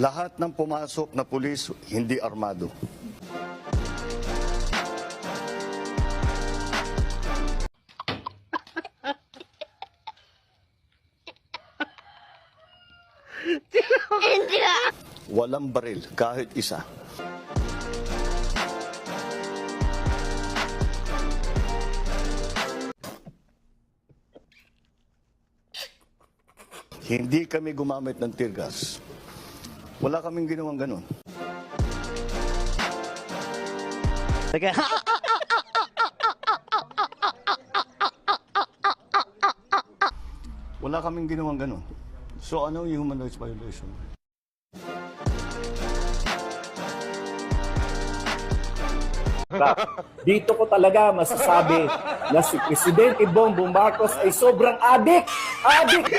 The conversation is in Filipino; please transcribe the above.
Lahat ng pumasok na pulis hindi armado. Walang baril kahit isa. Hindi kami gumamit ng tear gas. Wala kaming ginawang ganun. Sige. Wala kaming ginawang ganun. So ano yung human rights violation? Dito ko talaga masasabi na si Presidente Bongbong Marcos ay sobrang adik! Adik!